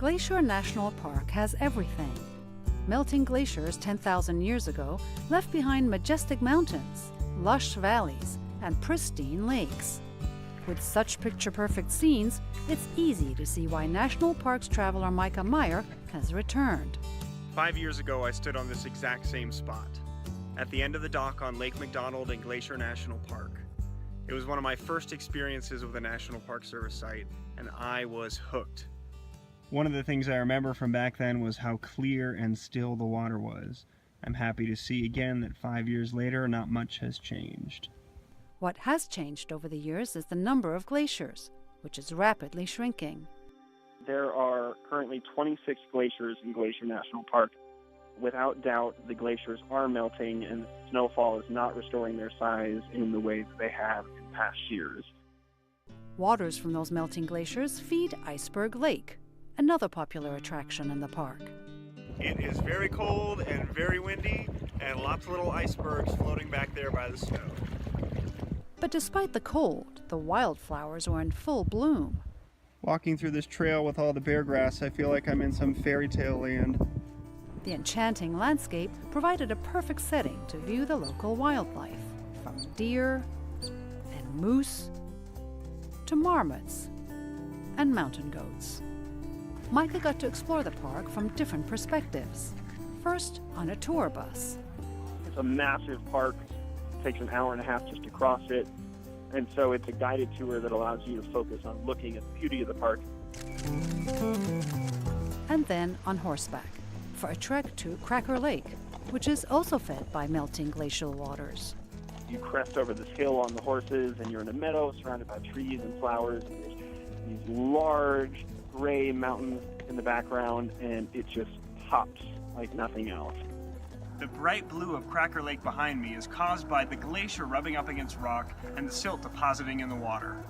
Glacier National Park has everything. Melting glaciers 10,000 years ago left behind majestic mountains, lush valleys, and pristine lakes. With such picture-perfect scenes, it's easy to see why National Parks traveler Mikah Meyer has returned. 5 years ago, I stood on this exact same spot, at the end of the dock on Lake McDonald in Glacier National Park. It was one of my first experiences with a National Park Service site, and I was hooked. One of the things I remember from back then was how clear and still the water was. I'm happy to see again that 5 years later, not much has changed. What has changed over the years is the number of glaciers, which is rapidly shrinking. There are currently 26 glaciers in Glacier National Park. Without doubt, the glaciers are melting and snowfall is not restoring their size in the way that they have in past years. Waters from those melting glaciers feed Iceberg Lake, another popular attraction in the park. It is very cold and very windy, and lots of little icebergs floating back there by the snow. But despite the cold, the wildflowers are in full bloom. Walking through this trail with all the bear grass, I feel like I'm in some fairy tale land. The enchanting landscape provided a perfect setting to view the local wildlife, from deer and moose to marmots and mountain goats. Mikah got to explore the park from different perspectives. First, on a tour bus. It's a massive park. It takes an hour and a half just to cross it. And so it's a guided tour that allows you to focus on looking at the beauty of the park. And then on horseback for a trek to Cracker Lake, which is also fed by melting glacial waters. You crest over this hill on the horses, and you're in a meadow surrounded by trees and flowers. And there's these large gray mountains in the background, and it just pops like nothing else. The bright blue of Cracker Lake behind me is caused by the glacier rubbing up against rock and the silt depositing in the water.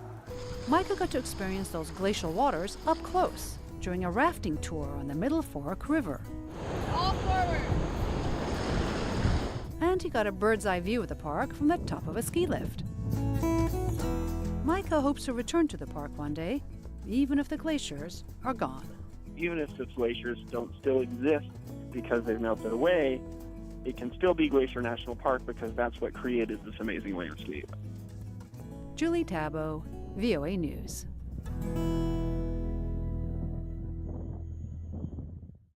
Mikah got to experience those glacial waters up close during a rafting tour on the Middle Fork River. All forward! And he got a bird's eye view of the park from the top of a ski lift. Mikah hopes to return to the park one day, even if the glaciers are gone. Even if the glaciers don't still exist because they've melted away, it can still be Glacier National Park because that's what created this amazing landscape. Julie Tabo, VOA News.